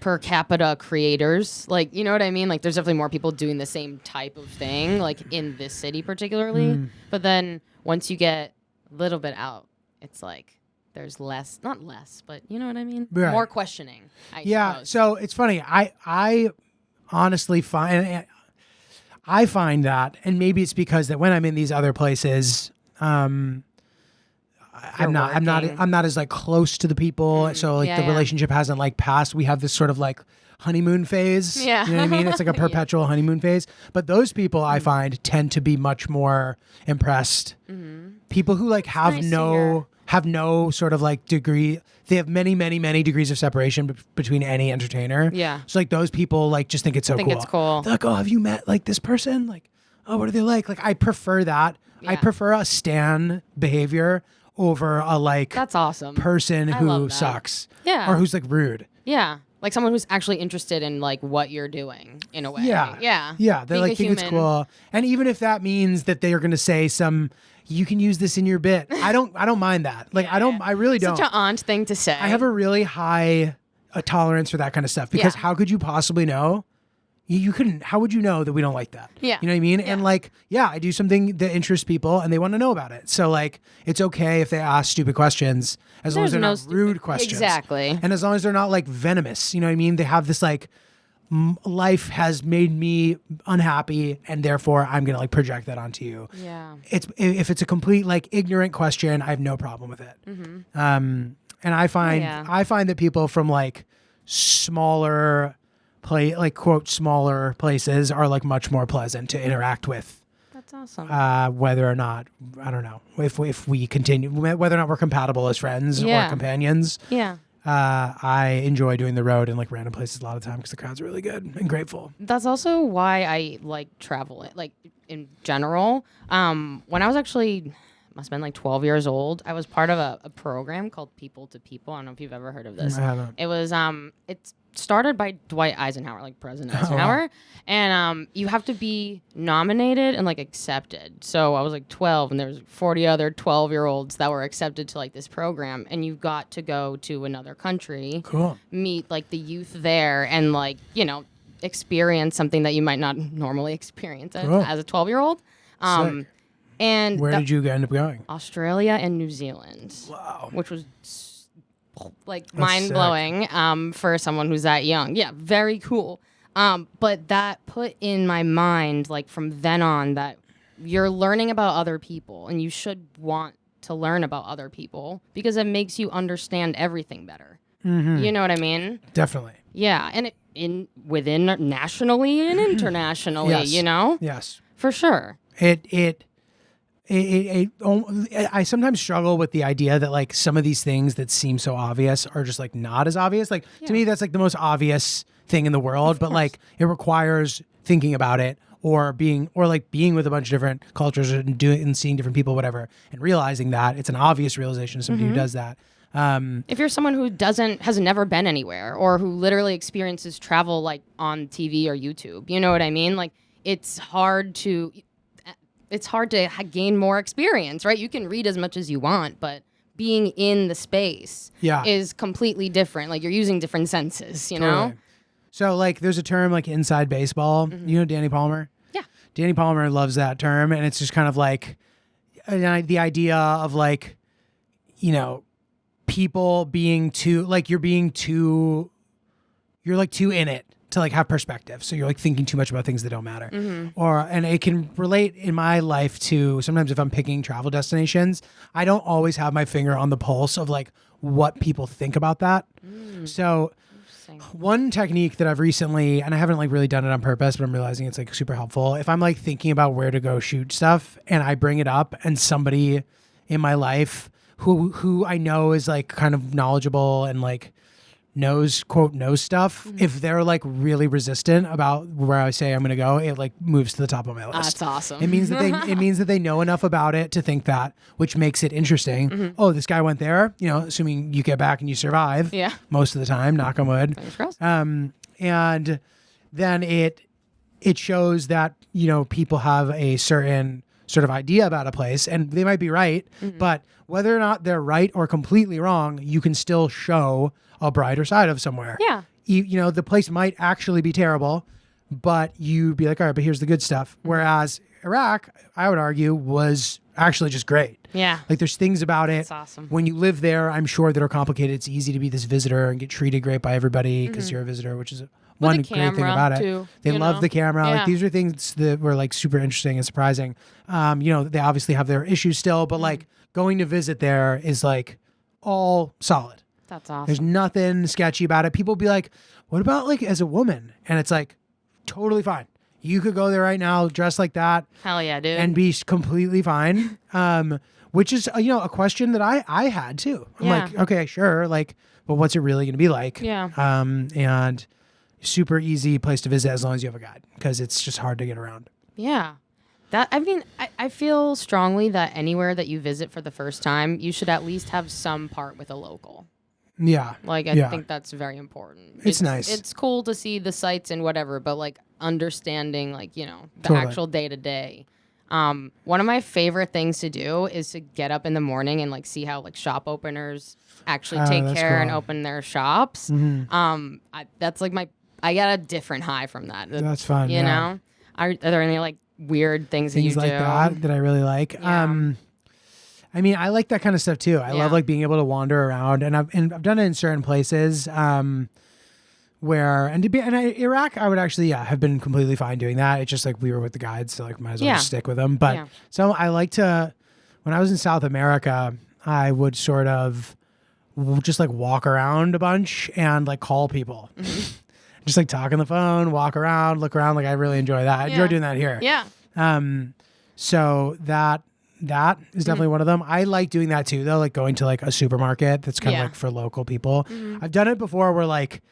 per capita creators. Like, you know what I mean? Like there's definitely more people doing the same type of thing, like in this city particularly. But then once you get a little bit out, it's like there's less, not less, but you know what I mean? Right. More questioning. I suppose. So it's funny. I honestly find that, and maybe it's because that when I'm in these other places, I'm not as like close to the people. So like the relationship hasn't like passed. We have this sort of like honeymoon phase. Yeah. You know what I mean? It's like a perpetual honeymoon phase. But those people I find tend to be much more impressed. People who like have no sort of like degree. They have many, many, many degrees of separation between any entertainer. Yeah. So like those people like just think it's so cool. It's cool. They're like, oh, have you met like this person? Like, oh, what are they like? Like I prefer that. Yeah. I prefer a stan behavior over a like That's awesome. person I who love that. sucks. Yeah. Or who's like rude. Yeah. Like someone who's actually interested in like what you're doing in a way. Yeah. Yeah. Yeah. They Being like a think it's human. cool. And even if that means that they are gonna say you can use this in your bit. I don't mind that. Like I really don't. Such an aunt thing to say. I have a really high tolerance for that kind of stuff because how could you possibly know? You couldn't. How would you know that we don't like that? Yeah. You know what I mean? Yeah. And like, I do something that interests people and they want to know about it. So like, it's okay if they ask stupid questions as long as they're not rude questions. Exactly. And as long as they're not like venomous. You know what I mean? They have this like, life has made me unhappy and therefore I'm gonna like project that onto you. Yeah. If it's a complete like ignorant question, I have no problem with it. And I find that people from like smaller quote smaller places are like much more pleasant to interact with. That's awesome. Whether or not, I don't know, if we continue, whether or not we're compatible as friends or companions. Yeah. I enjoy doing the road in like random places a lot of the time because the crowds are really good and grateful. That's also why I like travel, like in general. When I was actually, must have been like 12 years old, I was part of a program called People to People. I don't know if you've ever heard of this. I haven't. It was, it's started by Dwight Eisenhower, like President Eisenhower. And you have to be nominated and like accepted. So I was like 12 and there was 40 other 12-year-olds that were accepted to like this program. And you got to go to another country, meet like the youth there and like, you know, experience something that you might not normally experience as a 12-year-old. And where did you end up going? Australia and New Zealand. Wow. Which was like mind-blowing for someone who's that young. Yeah, very cool. But that put in my mind, like from then on, that you're learning about other people and you should want to learn about other people because it makes you understand everything better. You know what I mean? Definitely. Yeah, and within nationally and internationally, you know? Yes. For sure. I sometimes struggle with the idea that like some of these things that seem so obvious are just like not as obvious. Like to me, that's like the most obvious thing in the world, but like it requires thinking about it or being with a bunch of different cultures and seeing different people, whatever, and realizing that it's an obvious realization to somebody who does that. If you're someone who has never been anywhere or who literally experiences travel like on TV or YouTube, you know what I mean? Like it's hard to, it's hard to gain more experience, right? You can read as much as you want, but being in the space is completely different. Like you're using different senses, you know? So like there's a term like inside baseball. You know Danny Palmer? Yeah. Danny Palmer loves that term. And it's just kind of like the idea of like, you know, people being too, like you're like too in it to like have perspective. So you're like thinking too much about things that don't matter. And it can relate in my life to sometimes if I'm picking travel destinations, I don't always have my finger on the pulse of like what people think about that. So one technique that I've recently, and I haven't like really done it on purpose, but I'm realizing it's like super helpful. If I'm like thinking about where to go shoot stuff and I bring it up and somebody in my life who I know is like kind of knowledgeable and like knows stuff, if they're like really resistant about where I say I'm going to go, it like moves to the top of my list. That's awesome. It means that they know enough about it to think that, which makes it interesting. Oh, this guy went there, you know, assuming you get back and you survive. Yeah. Most of the time, knock on wood. And then it shows that, you know, people have a certain sort of idea about a place and they might be right, but whether or not they're right or completely wrong, you can still show a brighter side of somewhere. Yeah. You know, the place might actually be terrible, but you'd be like, all right, but here's the good stuff. Whereas Iraq, I would argue, was actually just great. Yeah. Like there's things about it. That's awesome. When you live there, I'm sure that are complicated. It's easy to be this visitor and get treated great by everybody because you're a visitor, which is one great thing about it. Too, they love the camera. Yeah. Like these are things that were like super interesting and surprising. You know, they obviously have their issues still, but like going to visit there is like all solid. That's awesome. There's nothing sketchy about it. People be like, what about like as a woman? And it's like totally fine. You could go there right now dressed like that. Hell yeah, dude. And be completely fine. Which is, you know, a question that I had too. I'm like, okay, sure. Like, but what's it really going to be like? Yeah. And super easy place to visit as long as you have a guide because it's just hard to get around. Yeah. I feel strongly that anywhere that you visit for the first time, you should at least have some part with a local. Yeah. Like, I think that's very important. It's nice. It's cool to see the sights and whatever, but like understanding, like, you know, the actual day to day. One of my favorite things to do is to get up in the morning and like see how like shop openers actually take care and open their shops. That's like I get a different high from that. That's fun. You know? Are there any like weird things that you like do? that I really like? Yeah. I mean, I like that kind of stuff too. I love like being able to wander around, and I've done it in certain places where Iraq, I would actually have been completely fine doing that. It's just like we were with the guides, so like might as well just stick with them. But so I like to, when I was in South America, I would sort of just like walk around a bunch and like call people. Just like talk on the phone, walk around, look around. Like I really enjoy that. I enjoy doing that here. Yeah. So that is definitely one of them. I like doing that too, though, like going to like a supermarket that's kind of like for local people. I've done it before where like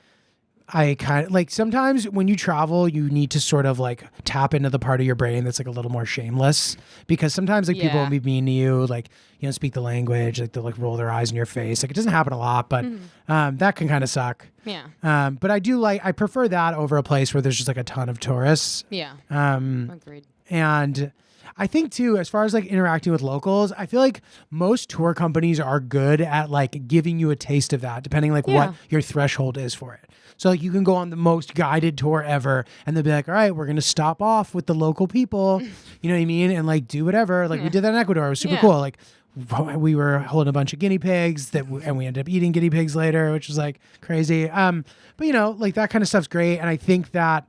I kind of like sometimes when you travel, you need to sort of like tap into the part of your brain that's like a little more shameless because sometimes like people will be mean to you, like you don't speak the language, like they'll like roll their eyes in your face. Like it doesn't happen a lot, but that can kind of suck. Yeah. But I prefer that over a place where there's just like a ton of tourists. Yeah. Agreed. And I think too, as far as like interacting with locals, I feel like most tour companies are good at like giving you a taste of that, depending like what your threshold is for it. So like you can go on the most guided tour ever and they'll be like, all right, we're going to stop off with the local people, you know what I mean? And like do whatever. Like we did that in Ecuador. It was super cool. Like we were holding a bunch of guinea pigs and we ended up eating guinea pigs later, which was like crazy. But you know, like that kind of stuff's great. And I think that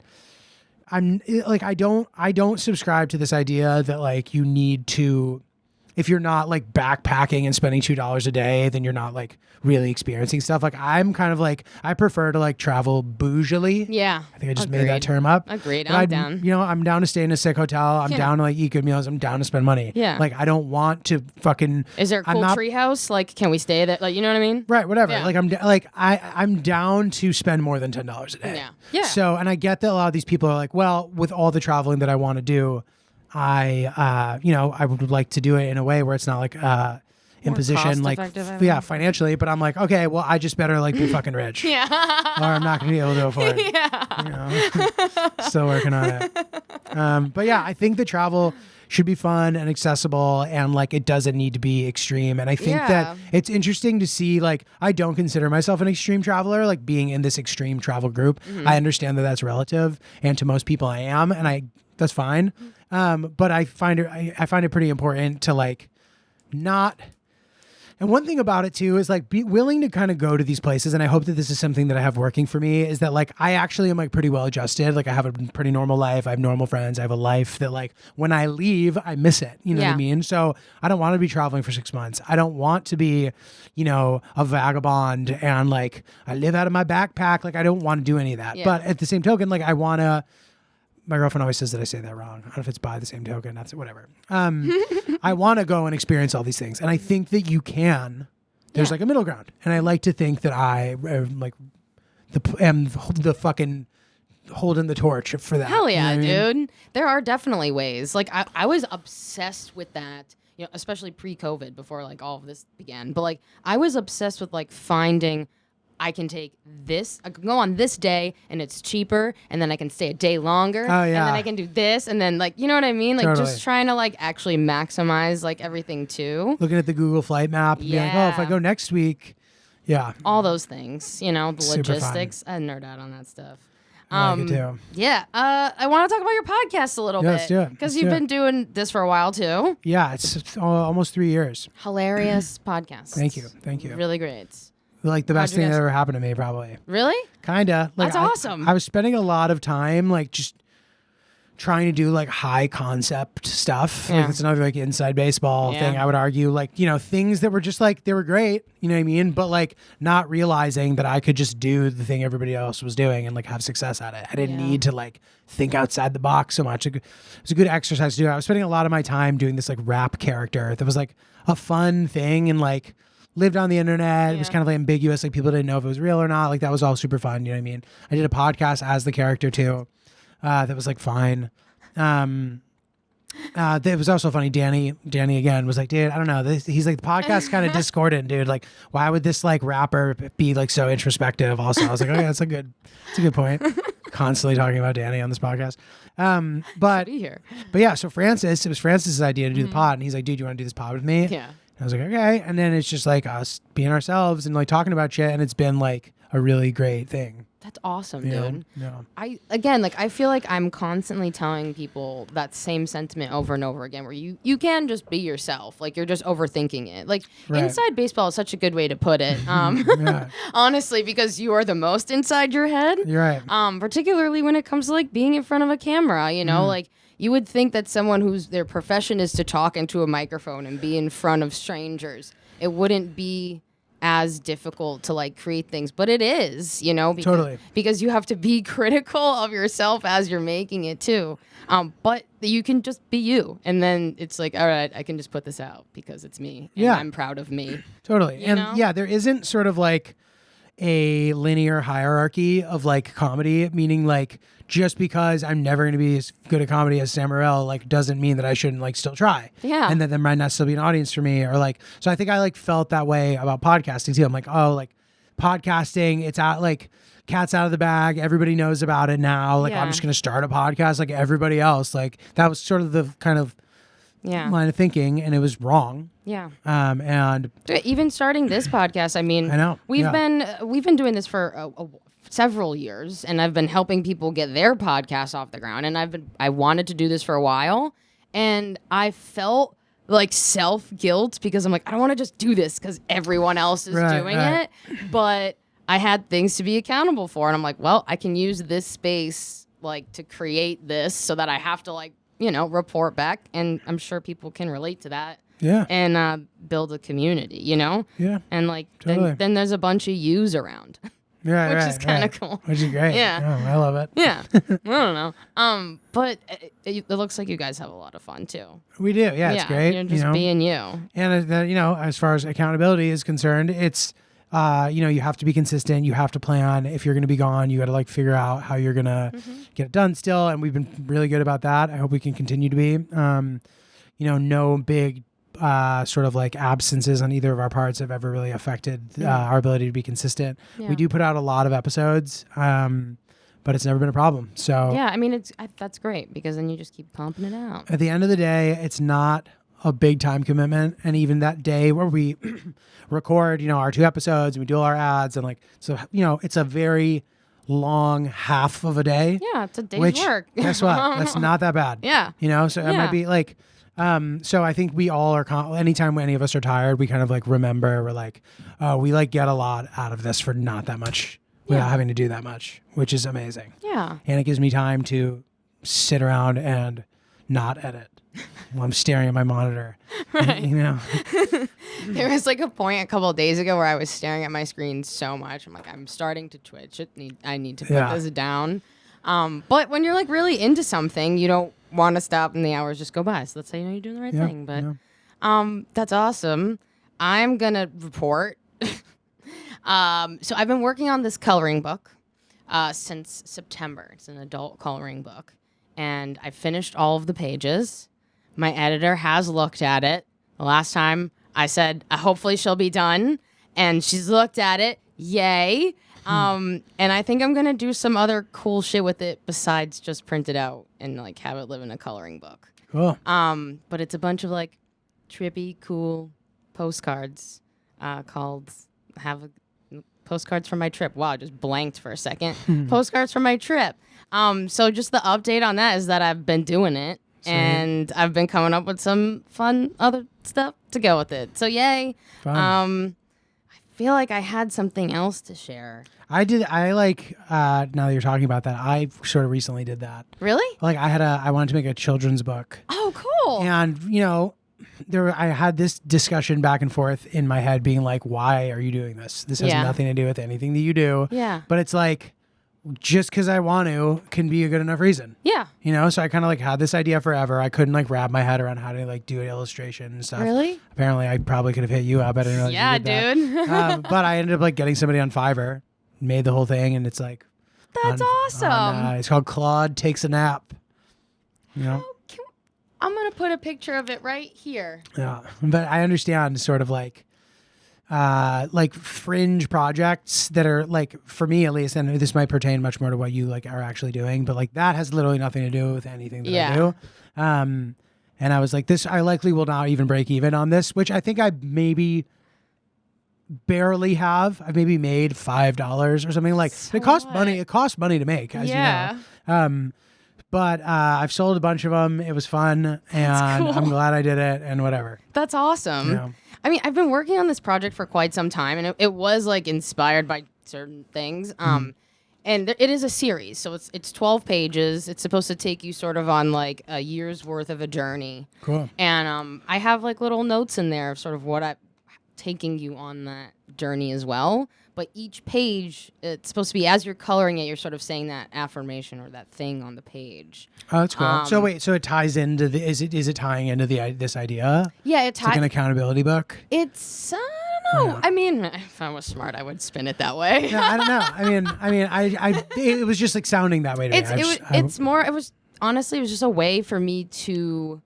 I don't subscribe to this idea that like you need to, if you're not like backpacking and spending $2 a day, then you're not like really experiencing stuff. Like I'm kind of like, I prefer to like travel bougily. Yeah. I think I just made that term up. Agreed. But I'm down. You know, I'm down to stay in a sick hotel. I'm down to like eat good meals. I'm down to spend money. Yeah. Like I don't want to fucking. Is there a cool tree house? Like, can we stay there? Like, you know what I mean? Right. Whatever. Yeah. Like I'm down to spend more than $10 a day. Yeah. Yeah. So, and I get that a lot of these people are like, well, with all the traveling that I want to do, I would like to do it in a way where it's not like imposition, like financially. But I'm like, okay, well, I just better like be fucking rich, or I'm not gonna be able to afford. You know, still working on it. But yeah, I think the travel should be fun and accessible, and like it doesn't need to be extreme. And I think that it's interesting to see, like, I don't consider myself an extreme traveler, like being in this extreme travel group. I understand that that's relative, and to most people I am, and that's fine. But I find it pretty important to like not. And one thing about it too is like be willing to kind of go to these places. And I hope that this is something that I have working for me, is that like I actually am like pretty well adjusted. Like I have a pretty normal life. I have normal friends. I have a life that like when I leave, I miss it. You know what I mean? So I don't want to be traveling for 6 months. I don't want to be, you know, a vagabond and like I live out of my backpack. Like I don't want to do any of that. But at the same token, like I want to. My girlfriend always says that I say that wrong. I don't know if it's by the same token. That's whatever. I want to go and experience all these things. And I think that you can. There's like a middle ground. And I like to think that I like am the fucking holding the torch for that. Hell yeah, you know what I mean? dude. There are definitely ways. Like I was obsessed with that, you know, especially pre-COVID before like all of this began. But like I was obsessed with like finding I can take this, I can go on this day and it's cheaper, and then I can stay a day longer, and then I can do this, and then like, you know what I mean? Like just trying to like actually maximize like everything too. Looking at the Google flight map and being like, oh, if I go next week, all those things, you know, the super logistics. I nerd out on that stuff. I like it too. Yeah. I want to talk about your podcast a little bit. Let's do it. Because you've been doing this for a while too. Yeah, it's almost 3 years. Hilarious podcast. Thank you. Really great. Like the best thing that ever happened to me, probably. Really? Kinda. Like, That's awesome. I was spending a lot of time like just trying to do like high concept stuff. Like it's another like inside baseball thing, I would argue. Like, you know, things that were just like, they were great, you know what I mean? But like not realizing that I could just do the thing everybody else was doing and like have success at it. I didn't need to like think outside the box so much. It was a good exercise to do. I was spending a lot of my time doing this like rap character that was like a fun thing and like lived on the internet. It was kind of like ambiguous. Like people didn't know if it was real or not. Like that was all super fun. You know what I mean? I did a podcast as the character too. That was like fine. It was also funny. Danny again was like, dude, I don't know. He's like, the podcast kind of discordant, dude. Like, why would this like rapper be like so introspective? Also, I was like, okay, that's a good point. Constantly talking about Danny on this podcast. But yeah, so it was Francis's idea to do the pod, and he's like, dude, you want to do this pod with me? Yeah. I was like, okay. And then it's just like us being ourselves and like talking about shit. And it's been like a really great thing. That's awesome, dude. Yeah. I feel like I'm constantly telling people that same sentiment over and over again, where you can just be yourself. Like you're just overthinking it. Like inside baseball is such a good way to put it. Honestly, because you are the most inside your head. You're right. Particularly when it comes to like being in front of a camera, you know, like you would think that someone whose their profession is to talk into a microphone and be in front of strangers, it wouldn't be as difficult to like create things, but it is, you know, because you have to be critical of yourself as you're making it too. But you can just be you, and then it's like, all right, I can just put this out because it's me. And I'm proud of me. Totally. You know? There isn't sort of like a linear hierarchy of like comedy, meaning like just because I'm never going to be as good at comedy as Sam Morril, like doesn't mean that I shouldn't like still try. Yeah. And that there might not still be an audience for me, or like, so I think I like felt that way about podcasting too. I'm like, oh, like podcasting, it's out, like cat's out of the bag. Everybody knows about it now. Like I'm just going to start a podcast like everybody else. Like that was sort of the kind of line of thinking, and it was wrong. Yeah. And even starting this podcast, I mean, I know we've been doing this for several years, and I've been helping people get their podcasts off the ground, and I wanted to do this for a while, and I felt like self-guilt because I'm like, I don't want to just do this because everyone else is doing it, but I had things to be accountable for, and I'm like, well, I can use this space like to create this so that I have to like, you know, report back, and I'm sure people can relate to that. Yeah. And build a community, you know? Yeah. And like then there's a bunch of yous around. Yeah, which is kind of cool. Which is great. Yeah. I love it. Yeah. I don't know. But it looks like you guys have a lot of fun too. We do. Yeah, it's great. You're just being you. And you know, as far as accountability is concerned, it's you know, you have to be consistent. You have to plan. If you're going to be gone, you got to like figure out how you're going to get it done still. And we've been really good about that. I hope we can continue to be. You know, no big sort of like absences on either of our parts have ever really affected our ability to be consistent. Yeah. We do put out a lot of episodes, but it's never been a problem. So Yeah, I mean, that's great because then you just keep pumping it out. at the end of the day, it's not a big time commitment. And even that day where we record, our 2 episodes and we do all our ads and like, so, it's a very long half of a day. Yeah, it's a day's work. Guess what? That's not that bad. Yeah. So it might be like, so I think we all are, anytime any of us are tired, we kind of like remember, we're like, oh, we like get a lot out of this for not that much without having to do that much, which is amazing. Yeah. And it gives me time to sit around and not edit while I'm staring at my monitor. Right. And, There was like a point a couple of days ago where I was staring at my screen so much. I'm like, I'm starting to twitch. I need to put this down. But when you're like really into something, you don't want to stop and the hours just go by. So that's how you know you're doing the right thing. But that's awesome. I'm going to report. So I've been working on this coloring book since September. It's an adult coloring book. And I finished all of the pages. My editor has looked at it. The last time I said, hopefully she'll be done. And she's looked at it. Yay. And I think I'm going to do some other cool shit with it besides just print it out and like have it live in a coloring book. cool. But it's a bunch of like trippy, cool postcards called Postcards from My Trip. Wow, I just blanked for a second. Postcards from My Trip. So just the update on that is that I've been doing it. Sweet. And I've been coming up with some fun other stuff to go with it. So yay. Fun. I feel like I had something else to share. I like, now that you're talking about that, I sort of recently did that. Really? Like I wanted to make a children's book. Oh, cool. And, I had this discussion back and forth in my head being like, why are you doing this? This has nothing to do with anything that you do. Yeah. But it's like, just because I want to can be a good enough reason. Yeah. So I kind of like had this idea forever. I couldn't like wrap my head around how to like do an illustration and stuff. Really? Apparently I probably could have hit you up. I didn't know Yeah, you did dude. that. But I ended up like getting somebody on Fiverr, made the whole thing, and it's like, That's awesome. it's called Claud Takes a Nap. I'm going to put a picture of it right here. Yeah. But I understand sort of like fringe projects that are like, for me at least, and this might pertain much more to what you like are actually doing, but like that has literally nothing to do with anything that I do. And I was like, I likely will not even break even on this, which I think I maybe barely have. I've maybe made $5 or something. Like So it costs what? money. It costs money to make, as you know. But I've sold a bunch of them. It was fun, and cool. I'm glad I did it, and whatever. That's awesome. Yeah. I mean, I've been working on this project for quite some time, and it was like inspired by certain things. And it is a series, so it's 12 pages. It's supposed to take you sort of on like a year's worth of a journey. Cool. And I have like little notes in there of sort of what I'm taking you on that journey as well. But each page, it's supposed to be, as you're coloring it, you're sort of saying that affirmation or that thing on the page. Oh, that's cool. So wait, so it ties into is it tying into this idea? Yeah, It's like an accountability book. It's I don't know. Yeah. I mean, if I was smart, I would spin it that way. No, I don't know. I mean, it was just like sounding that way to me. Honestly, it was just a way for me to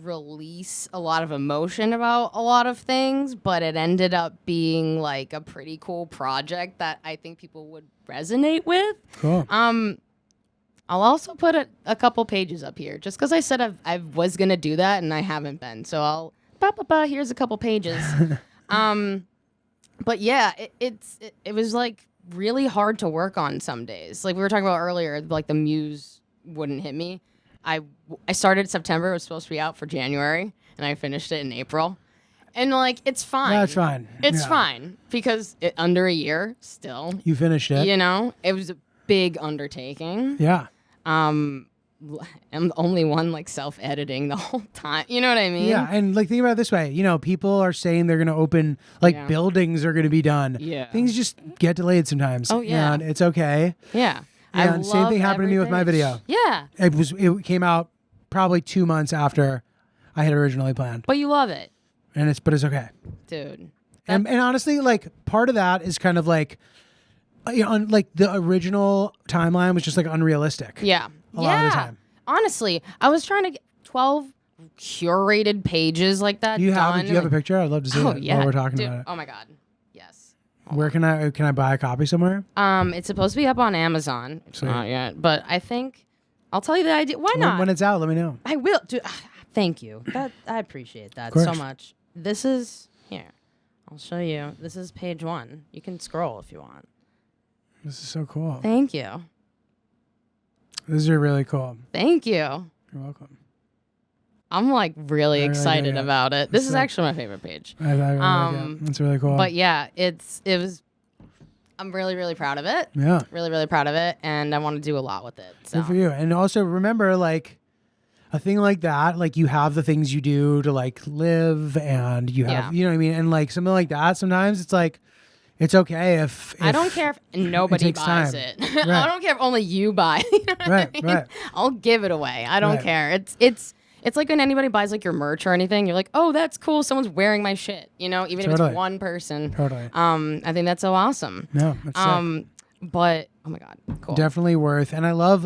release a lot of emotion about a lot of things, but it ended up being like a pretty cool project that I think people would resonate with. Cool. I'll also put a couple pages up here just because I said I was gonna do that and I haven't been, so I'll here's a couple pages. But yeah, it was like really hard to work on some days. Like we were talking about earlier, like the muse wouldn't hit me. I started September. It was supposed to be out for January, and I finished it in April. And like, it's fine. That's fine. It's fine because under a year still. You finished it. It was a big undertaking. Yeah. I'm the only one like self-editing the whole time. You know what I mean? Yeah, and like think about it this way. People are saying they're going to open, like buildings are going to be done. Yeah. Things just get delayed sometimes. Oh, yeah. And it's okay. Yeah. And same thing happened to me with my video. Yeah. It came out probably 2 months after I had originally planned. But you love it. But it's okay. Dude. And honestly, like part of that is kind of like, like the original timeline was just like unrealistic. Yeah. A lot of the time. Honestly, I was trying to get 12 curated pages like that Do you done. have a picture? I'd love to see it while we're talking about it. Oh my God. Yes. Where can I buy a copy somewhere? It's supposed to be up on Amazon. It's not yet, but I think I'll tell you the idea. Why not? When it's out, let me know. I will. Dude, thank you. I appreciate that so much. This is here. I'll show you. This is page 1. You can scroll if you want. This is so cool. Thank you. This is really cool. Thank you. You're welcome. I'm like really excited about it. This is actually my favorite page. I like it. It's really cool. But yeah, it was. I'm really, really proud of it. Yeah. Really, really proud of it, and I want to do a lot with it. So. Good for you. And also remember, like, a thing like that, like you have the things you do to like live, and you have, you know what I mean, and like something like that. Sometimes it's like. It's okay if I don't care if nobody buys it. Right. I don't care if only you buy. You know what I mean? Right. I'll give it away. I don't care. It's like when anybody buys like your merch or anything, you're like, oh, that's cool. Someone's wearing my shit. You know, even if it's one person. Totally. I think that's so awesome. No, it's sick. But oh my god, cool. Definitely worth. And I love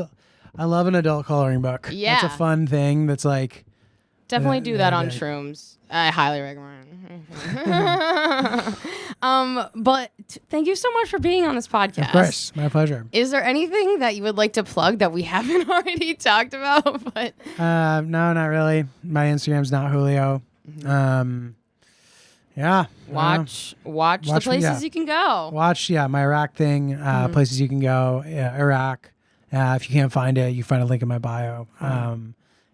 an adult coloring book. Yeah, it's a fun thing. That's like definitely do that on shrooms. I highly recommend. But thank you so much for being on this podcast. Of course, my pleasure. Is there anything that you would like to plug that we haven't already talked about? But no, not really. My Instagram's not Julio. Yeah. Watch the places you can go. Watch, my Iraq thing. Places you can go. Yeah, Iraq. If you can't find it, you find a link in my bio.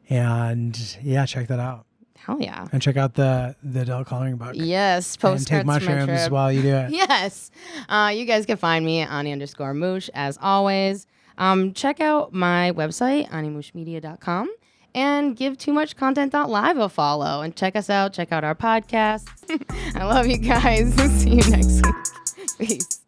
And yeah, check that out. Hell yeah. And check out the adult coloring book. Yes. And take mushrooms while you do it. Yes. You guys can find me at Ani_Moush as always. Check out my website, animoushmedia.com, and give TooMuchContent.live a follow. And check us out. Check out our podcast. I love you guys. See you next week. Peace.